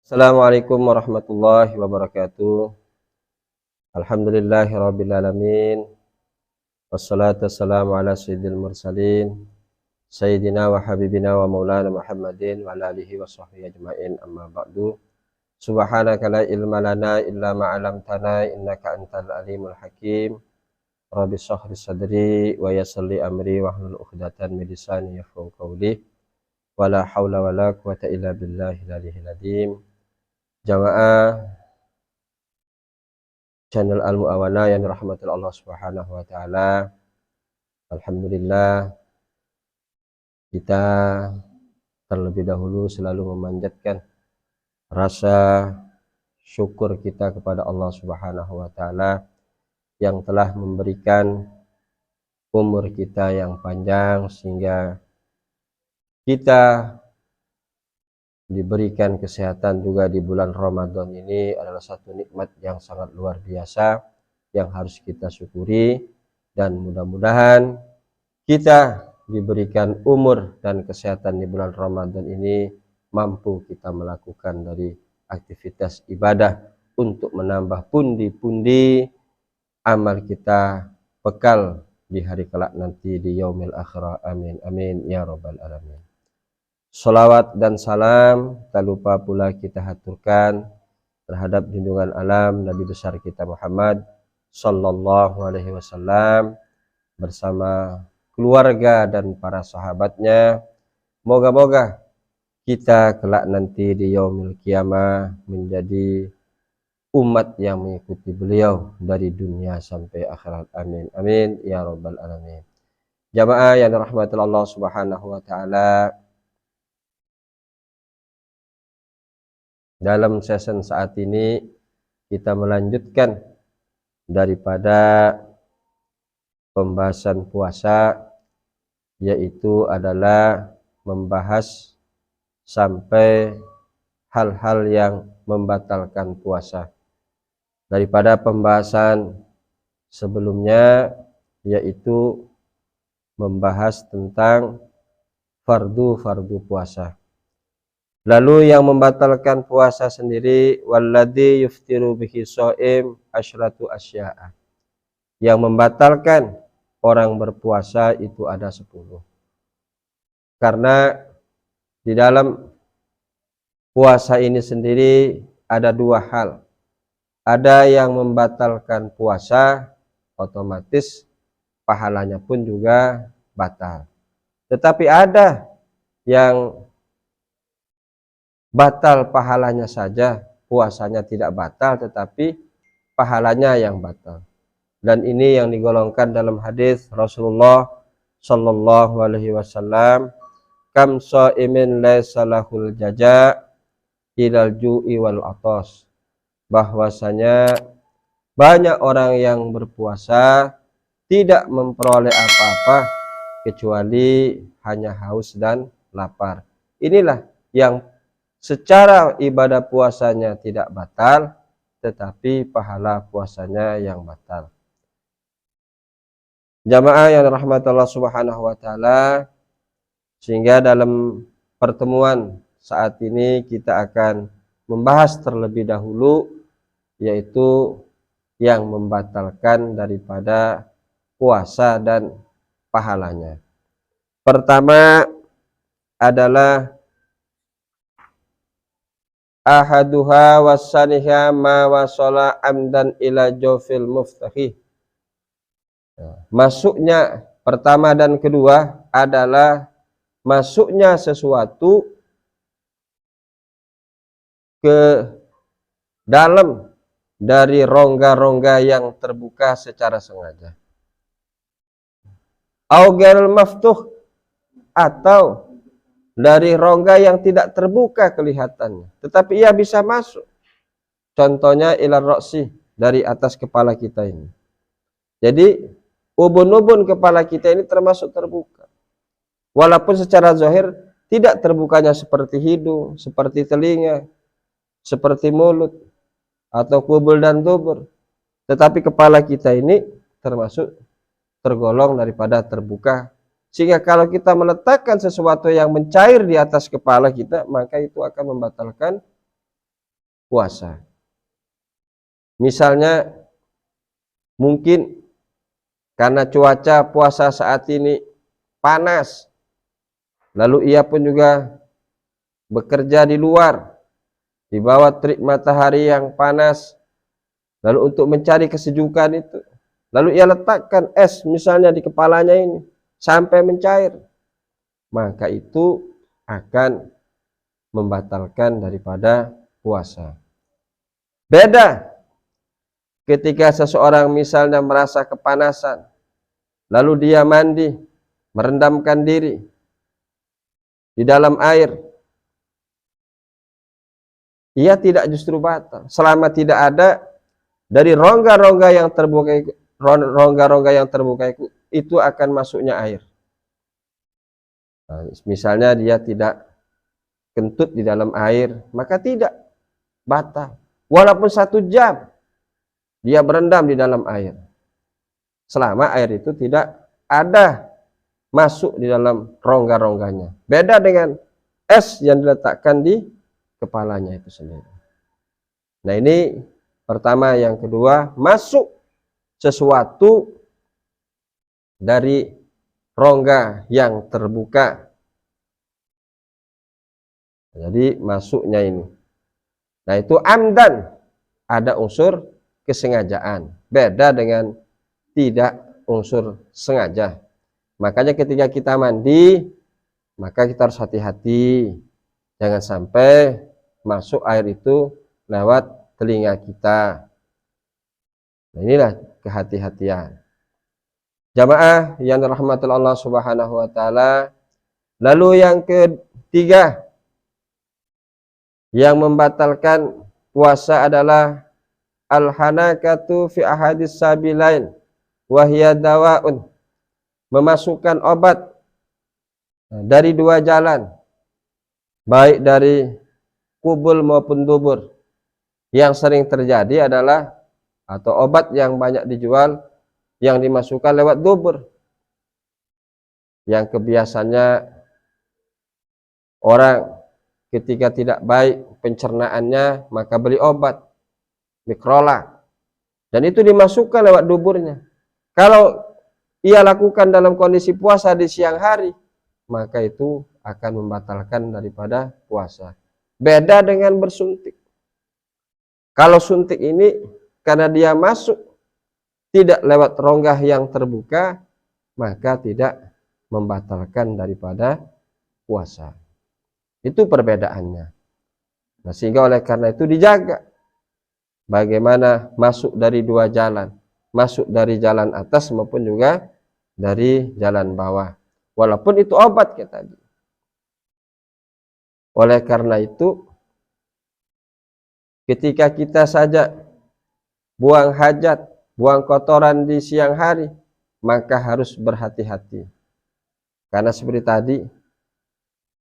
Assalamualaikum warahmatullahi wabarakatuh. Alhamdulillahirabbil alamin. Wassalatu wassalamu ala sayyidil mursalin sayyidina wa habibina wa maulana Muhammadin wa ala alihi wa sahbihi ajmain, amma ba'du. Subhanaka la ilma lana illa ma 'allamtana innaka antal alimul hakim. Rabbi shrah li sadri wa yassir li amri wahlul 'uqdatam min lisani yafqahu qawli. Wala haula wala quwwata illa billahil aliyyil azim. Jamaah channel Al-Mu'awana yang dirahmati Allah Subhanahu wa taala. Alhamdulillah, kita terlebih dahulu selalu memanjatkan rasa syukur kita kepada Allah Subhanahu wa taala yang telah memberikan umur kita yang panjang sehingga kita diberikan kesehatan juga di bulan Ramadan. Ini adalah satu nikmat yang sangat luar biasa yang harus kita syukuri, dan mudah-mudahan kita diberikan umur dan kesehatan di bulan Ramadan ini mampu kita melakukan dari aktivitas ibadah untuk menambah pundi-pundi amal kita bekal di hari kelak nanti di yaumil akhirah. Amin amin ya rabbal alamin. Salawat dan salam tak lupa pula kita haturkan terhadap junjungan alam Nabi besar kita Muhammad sallallahu alaihi wasallam bersama keluarga dan para sahabatnya. Moga-moga kita kelak nanti di yaumil qiyamah menjadi umat yang mengikuti beliau dari dunia sampai akhirat. Amin amin ya rabbal alamin. Jamaah yang dirahmati Allah Subhanahu wa taala, dalam sesi saat ini kita melanjutkan daripada pembahasan puasa, yaitu adalah membahas sampai hal-hal yang membatalkan puasa. Daripada pembahasan sebelumnya, yaitu membahas tentang fardu puasa. Lalu yang membatalkan puasa sendiri, walladzi yuftiru bihi shaim asyratu asya'a. Yang membatalkan orang berpuasa itu ada 10. Karena di dalam puasa ini sendiri ada 2 hal. Ada yang membatalkan puasa, otomatis pahalanya pun juga batal. Tetapi ada yang batal pahalanya saja, puasanya tidak batal tetapi pahalanya yang batal. Dan ini yang digolongkan dalam hadis Rasulullah sallallahu alaihi wasallam, kam shaimin laisa lahul jaza ilal ju'i wal atas. Bahwasanya banyak orang yang berpuasa tidak memperoleh apa-apa kecuali hanya haus dan lapar. Inilah yang secara ibadah puasanya tidak batal, tetapi pahala puasanya yang batal. Jamaah yang dirahmati Allah Subhanahu wa taala, sehingga dalam pertemuan saat ini kita akan membahas terlebih dahulu, yaitu yang membatalkan daripada puasa dan pahalanya. Pertama adalah ahaduha wasaniha ma wasala amdan ila jawfil muftahi. Masuknya pertama dan kedua adalah masuknya sesuatu ke dalam dari rongga-rongga yang terbuka secara sengaja. Au ghairil maftuh, atau dari rongga yang tidak terbuka kelihatannya, tetapi ia bisa masuk. Contohnya ilar roksi, dari atas kepala kita ini. Jadi ubun-ubun kepala kita ini termasuk terbuka. Walaupun secara zahir tidak terbukanya seperti hidung, seperti telinga, seperti mulut, atau kubul dan dubur. Tetapi kepala kita ini termasuk tergolong daripada terbuka. Sehingga kalau kita meletakkan sesuatu yang mencair di atas kepala kita, maka itu akan membatalkan puasa. Misalnya mungkin karena cuaca puasa saat ini panas, lalu ia pun juga bekerja di luar, di bawah terik matahari yang panas, lalu untuk mencari kesejukan itu, lalu ia letakkan es misalnya di kepalanya ini, sampai mencair, maka itu akan membatalkan daripada puasa. Beda ketika seseorang misalnya merasa kepanasan, lalu dia mandi, merendamkan diri di dalam air, ia tidak justru batal selama tidak ada dari rongga-rongga yang terbuka itu akan masuknya air. Nah, misalnya dia tidak kentut di dalam air, maka tidak batal. Walaupun 1 jam dia berendam di dalam air, selama air itu tidak ada masuk di dalam rongga-rongganya. Beda dengan es yang diletakkan di kepalanya itu sendiri. Nah, ini pertama. Yang kedua, masuk sesuatu dari rongga yang terbuka. Jadi masuknya ini. Nah, itu amdan, ada unsur kesengajaan. Beda dengan tidak unsur sengaja. Makanya ketika kita mandi, maka kita harus hati-hati. Jangan sampai masuk air itu lewat telinga kita. Nah, inilah kehati-hatian. Jamaah yang dirahmati Allah Subhanahu wa taala. Lalu yang ketiga yang membatalkan puasa adalah al-hanakatu fi ahadis sabilain wa hiya dawaun. Memasukkan obat dari 2 jalan, baik dari kubul maupun dubur. Yang sering terjadi adalah atau obat yang banyak dijual yang dimasukkan lewat dubur, yang kebiasaannya orang ketika tidak baik pencernaannya maka beli obat mikrola dan itu dimasukkan lewat duburnya. Kalau ia lakukan dalam kondisi puasa di siang hari, maka itu akan membatalkan daripada puasa. Beda dengan bersuntik. Kalau suntik ini karena dia masuk tidak lewat rongga yang terbuka, maka tidak membatalkan daripada puasa. Itu perbedaannya. Nah, sehingga oleh karena itu dijaga bagaimana masuk dari 2 jalan, masuk dari jalan atas maupun juga dari jalan bawah, walaupun itu obat kayak tadi. Oleh karena itu ketika kita saja buang hajat, buang kotoran di siang hari, maka harus berhati-hati. Karena seperti tadi,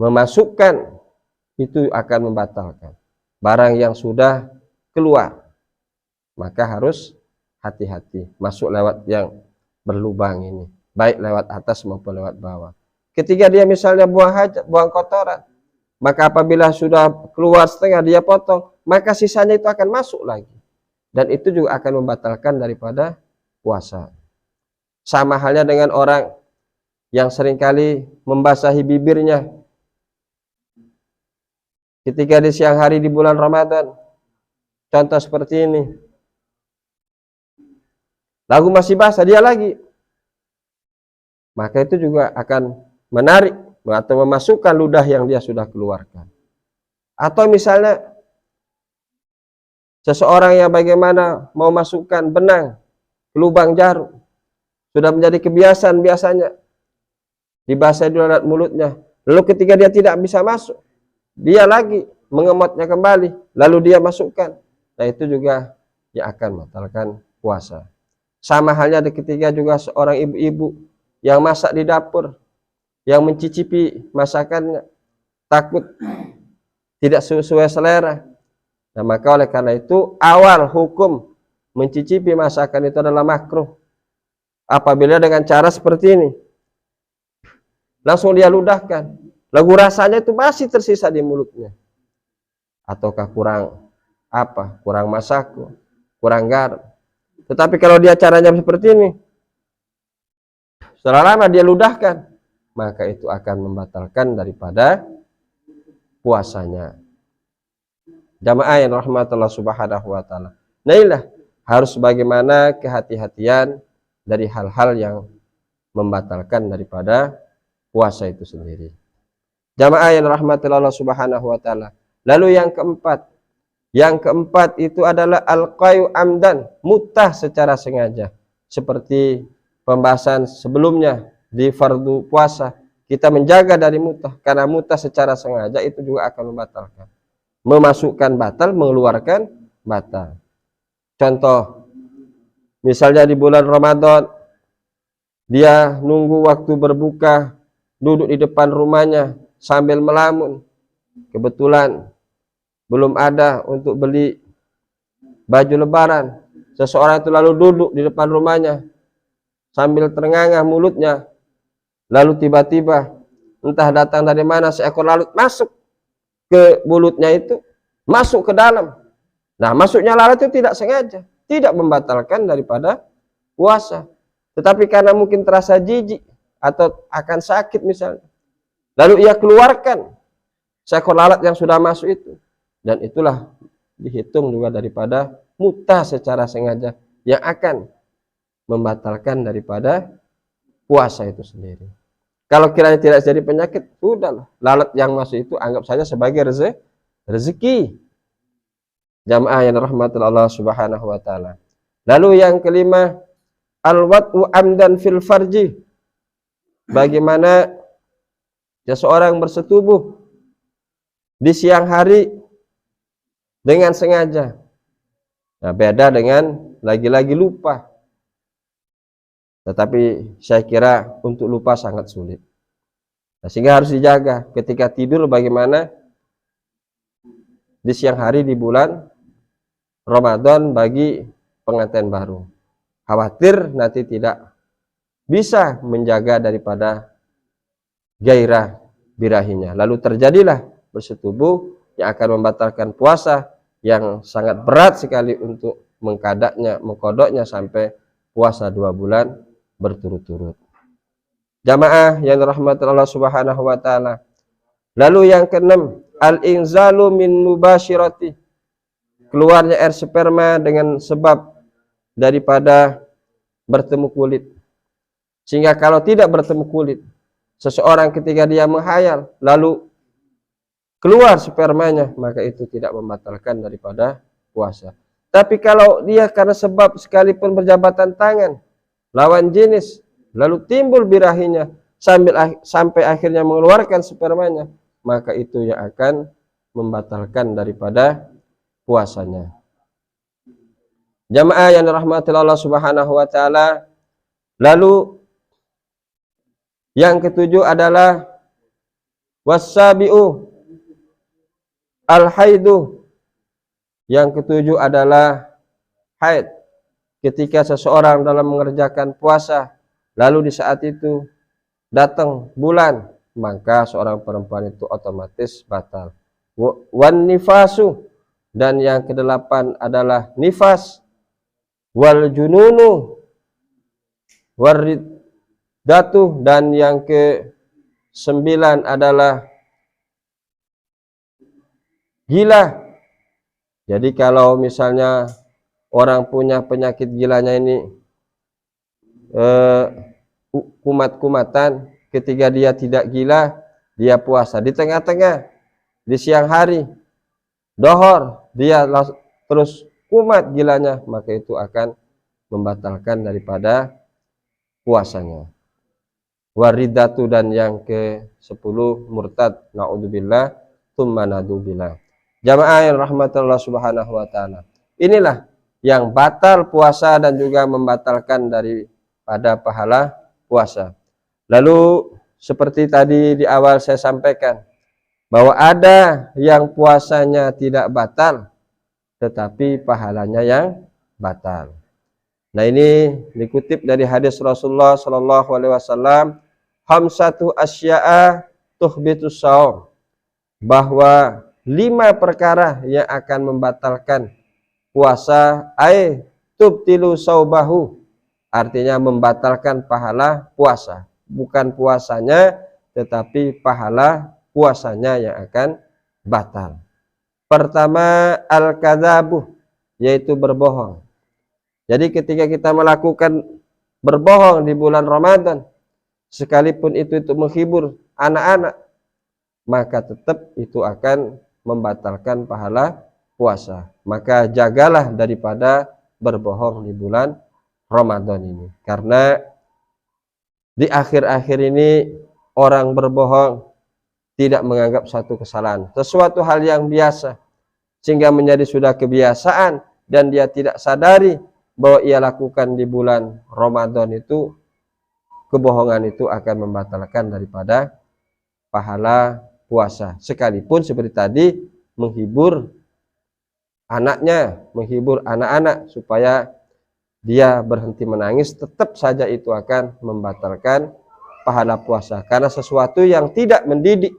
memasukkan itu akan membatalkan. Barang yang sudah keluar, maka harus hati-hati. Masuk lewat yang berlubang ini, baik lewat atas maupun lewat bawah. Ketika dia misalnya buang hajat, buang kotoran, maka apabila sudah keluar setengah dia potong, maka sisanya itu akan masuk lagi. Dan itu juga akan membatalkan daripada puasa. Sama halnya dengan orang yang seringkali membasahi bibirnya ketika di siang hari di bulan Ramadan. Contoh seperti ini. Lagu masih basah, dia lagi. Maka itu juga akan menarik atau memasukkan ludah yang dia sudah keluarkan. Atau misalnya seseorang yang bagaimana mau masukkan benang ke lubang jarum, sudah menjadi kebiasaan biasanya dibasahi dulu alat mulutnya, lalu ketika dia tidak bisa masuk, dia lagi mengemotnya kembali, lalu dia masukkan. Nah, itu juga yang akan membatalkan puasa. Sama halnya ketika juga seorang ibu-ibu yang masak di dapur, yang mencicipi masakannya, takut tidak sesuai selera. Nah, maka oleh karena itu awal hukum mencicipi masakan itu adalah makruh. Apabila dengan cara seperti ini, langsung dia ludahkan, lalu rasanya itu masih tersisa di mulutnya, ataukah kurang apa? Kurang masako, kurang garam. Tetapi kalau dia caranya seperti ini, setelah lama dia ludahkan, maka itu akan membatalkan daripada puasanya. Jamaah yang rahmatullah subhanahu wa ta'ala. Nah inilah harus bagaimana kehati-hatian dari hal-hal yang membatalkan daripada puasa itu sendiri. Jamaah yang rahmatullah subhanahu wa ta'ala. Lalu yang keempat itu adalah al-qayu amdan, mutah secara sengaja. Seperti pembahasan sebelumnya di fardu puasa, kita menjaga dari mutah, karena mutah secara sengaja itu juga akan membatalkan, memasukkan batal, mengeluarkan batal. Contoh, misalnya di bulan Ramadan, dia nunggu waktu berbuka, duduk di depan rumahnya sambil melamun. Kebetulan belum ada untuk beli baju lebaran. Seseorang itu lalu duduk di depan rumahnya sambil terengah-engah mulutnya. Lalu tiba-tiba entah datang dari mana seekor lalat masuk ke mulutnya itu, masuk ke dalam. Nah, masuknya lalat itu tidak sengaja, tidak membatalkan daripada puasa. Tetapi karena mungkin terasa jijik atau akan sakit misalnya, lalu ia keluarkan seekor lalat yang sudah masuk itu. Dan itulah dihitung juga daripada mutah secara sengaja yang akan membatalkan daripada puasa itu sendiri. Kalau kiranya tidak jadi penyakit, sudahlah. Lalat yang masuk itu anggap saja sebagai rezeki. Jamaah yang rahmatul Allah subhanahu wa ta'ala. Lalu yang kelima, al-wat'u amdan fil farji. Bagaimana seseorang bersetubuh di siang hari dengan sengaja. Nah, beda dengan lagi-lagi lupa. Tetapi saya kira untuk lupa sangat sulit. Nah, sehingga harus dijaga ketika tidur bagaimana di siang hari di bulan Ramadan bagi pengantin baru. Khawatir nanti tidak bisa menjaga daripada gairah birahinya. Lalu terjadilah bersetubuh yang akan membatalkan puasa yang sangat berat sekali untuk mengkodoknya sampai puasa 2 bulan berturut-turut. Jamaah yang dirahmati Allah subhanahu wa ta'ala. Lalu yang keenam, al-inzalu min mubashirati. Keluarnya air sperma dengan sebab daripada bertemu kulit. Sehingga kalau tidak bertemu kulit, seseorang ketika dia menghayal lalu keluar spermanya, maka itu tidak membatalkan daripada puasa. Tapi kalau dia karena sebab sekalipun berjabatan tangan lawan jenis, lalu timbul birahinya sampai akhirnya mengeluarkan spermanya, maka itu yang akan membatalkan daripada puasanya. Jamaah yang dirahmati Allah subhanahu wa ta'ala. Lalu yang ketujuh adalah wasabi'u al-haidu. Yang ketujuh adalah haid. Ketika seseorang dalam mengerjakan puasa, lalu di saat itu datang bulan, maka seorang perempuan itu otomatis batal. Wan nifasu, dan yang kedelapan adalah nifas. Wal jununu waridatu, dan yang ke-9 adalah gila. Jadi kalau misalnya orang punya penyakit gilanya ini kumat-kumatan, ketika dia tidak gila, dia puasa. Di tengah-tengah, di siang hari, dohor, dia terus kumat gilanya, maka itu akan membatalkan daripada puasanya. Waridatu, dan yang ke-10 murtad, naudzubillah, tsumma naudzubillah. Jamaah yang rahmatullah subhanahu wa ta'ala. Inilah yang batal puasa dan juga membatalkan daripada pahala puasa. Lalu seperti tadi di awal saya sampaikan, bahwa ada yang puasanya tidak batal, tetapi pahalanya yang batal. Nah, ini dikutip dari hadis Rasulullah sallallahu alaihi wasallam, khamsatu asya'a tuhbitus shaum, bahwa 5 perkara yang akan membatalkan puasa, tubtilu saubahu, artinya membatalkan pahala puasa, bukan puasanya tetapi pahala puasanya yang akan batal. Pertama, al-kadzabu, yaitu berbohong. Jadi ketika kita melakukan berbohong di bulan Ramadan, sekalipun itu menghibur anak-anak, maka tetap itu akan membatalkan pahala puasa. Maka jagalah daripada berbohong di bulan Ramadan ini. Karena di akhir-akhir ini orang berbohong tidak menganggap satu kesalahan, sesuatu hal yang biasa, sehingga menjadi sudah kebiasaan dan dia tidak sadari bahwa ia lakukan di bulan Ramadan itu, kebohongan itu akan membatalkan daripada pahala puasa. Sekalipun seperti tadi menghibur anaknya, menghibur anak-anak supaya dia berhenti menangis, tetap saja itu akan membatalkan pahala puasa. Karena sesuatu yang tidak mendidik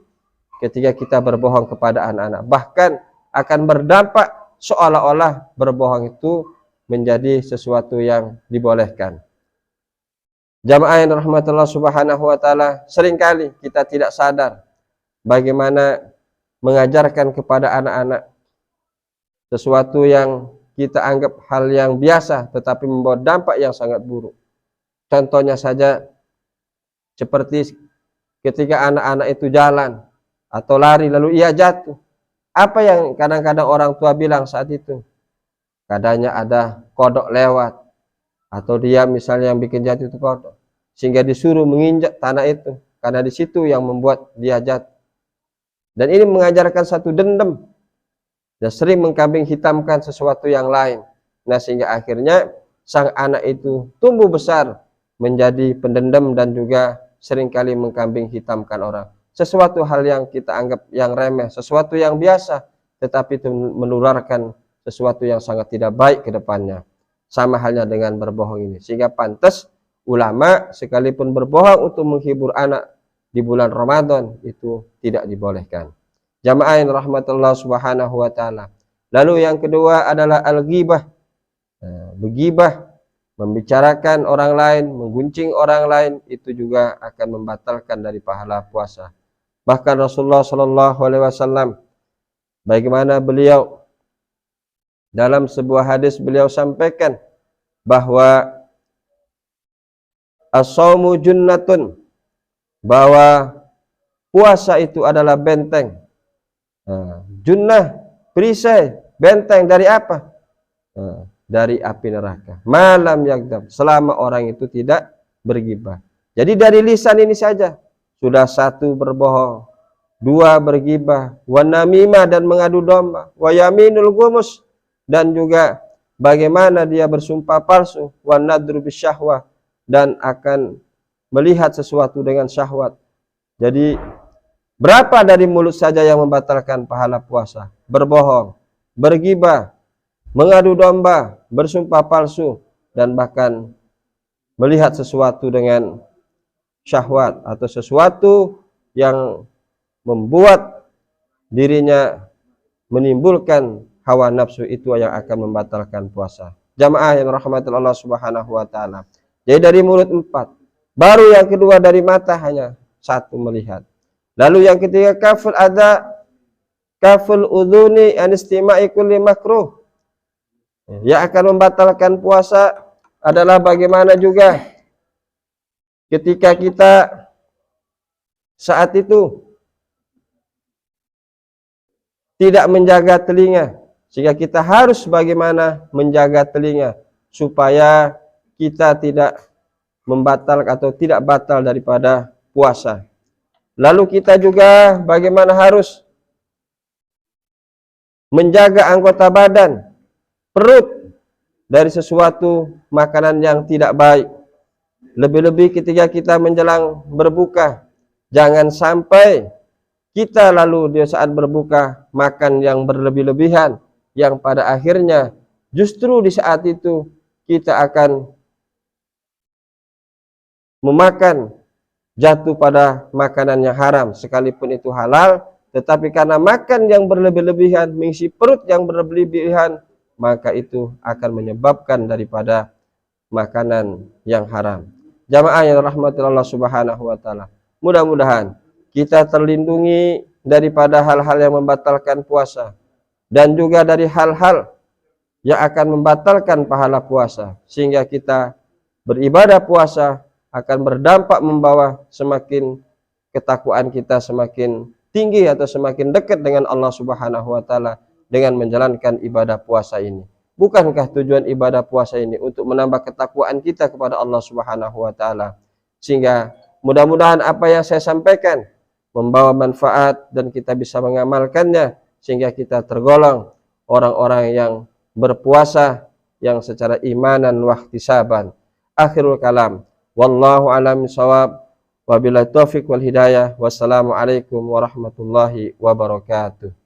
ketika kita berbohong kepada anak-anak, bahkan akan berdampak seolah-olah berbohong itu menjadi sesuatu yang dibolehkan. Jamaah yang rahmatullah subhanahu wa ta'ala, seringkali kita tidak sadar bagaimana mengajarkan kepada anak-anak sesuatu yang kita anggap hal yang biasa tetapi membawa dampak yang sangat buruk. Contohnya saja seperti ketika anak-anak itu jalan atau lari lalu ia jatuh. Apa yang kadang-kadang orang tua bilang saat itu? Kadangnya ada kodok lewat, atau dia misalnya yang bikin jatuh itu kodok, sehingga disuruh menginjak tanah itu karena di situ yang membuat dia jatuh. Dan ini mengajarkan satu dendam dan sering mengkambing hitamkan sesuatu yang lain. Nah, sehingga akhirnya sang anak itu tumbuh besar menjadi pendendam dan juga seringkali mengkambing hitamkan orang. Sesuatu hal yang kita anggap yang remeh, sesuatu yang biasa, tetapi itu menularkan sesuatu yang sangat tidak baik ke depannya. Sama halnya dengan berbohong ini. Sehingga pantas ulama sekalipun berbohong untuk menghibur anak di bulan Ramadan itu tidak dibolehkan. Jamaah yang rahmatullah subhanahu wa ta'ala. Lalu yang kedua adalah al-ghibah. Begibah, membicarakan orang lain, mengguncing orang lain, itu juga akan membatalkan dari pahala puasa. Bahkan Rasulullah sallallahu alaihi wasallam, bagaimana beliau dalam sebuah hadis beliau sampaikan bahwa as-shaumu junnatun, bahwa puasa itu adalah benteng. Junnah, perisai, benteng dari apa? Dari api neraka. Malam yaghdab, selama orang itu tidak bergibah. Jadi dari lisan ini saja sudah, 1 berbohong, 2 bergibah, wa namimah dan mengadu domba, wa yaminul gumus dan juga bagaimana dia bersumpah palsu, wa nadru bisyahwah dan akan melihat sesuatu dengan syahwat. Jadi berapa dari mulut saja yang membatalkan pahala puasa? Berbohong, bergibah, mengadu domba, bersumpah palsu, dan bahkan melihat sesuatu dengan syahwat atau sesuatu yang membuat dirinya menimbulkan hawa nafsu, itu yang akan membatalkan puasa. Jamaah yang rahmatul Allah subhanahu wa ta'ala. Jadi dari mulut 4, baru yang kedua dari mata hanya 1 melihat. Lalu yang ketiga kaful adza, kaful udhuni an istima'i kulli makruh. Yang akan membatalkan puasa adalah bagaimana juga ketika kita saat itu tidak menjaga telinga, sehingga kita harus bagaimana menjaga telinga supaya kita tidak membatalkan atau tidak batal daripada puasa. Lalu kita juga bagaimana harus menjaga anggota badan, perut, dari sesuatu makanan yang tidak baik. Lebih-lebih ketika kita menjelang berbuka, jangan sampai kita lalu di saat berbuka makan yang berlebih-lebihan, yang pada akhirnya justru di saat itu kita akan memakan, jatuh pada makanan yang haram, sekalipun itu halal, tetapi karena makan yang berlebih-lebihan, mengisi perut yang berlebih-lebihan, maka itu akan menyebabkan daripada makanan yang haram. Jamaah yang rahmati Allah Subhanahu wa taala. Mudah-mudahan kita terlindungi daripada hal-hal yang membatalkan puasa dan juga dari hal-hal yang akan membatalkan pahala puasa, sehingga kita beribadah puasa akan berdampak membawa semakin ketakwaan kita semakin tinggi atau semakin dekat dengan Allah Subhanahu wa taala dengan menjalankan ibadah puasa ini. Bukankah tujuan ibadah puasa ini untuk menambah ketakwaan kita kepada Allah Subhanahu wa taala? Sehingga mudah-mudahan apa yang saya sampaikan membawa manfaat dan kita bisa mengamalkannya, sehingga kita tergolong orang-orang yang berpuasa yang secara imanan wa ihtisaban. Akhirul kalam, wallahu a'lam bishawab, wabillahi taufiq wal hidayah. Wassalamualaikum warahmatullahi wabarakatuh.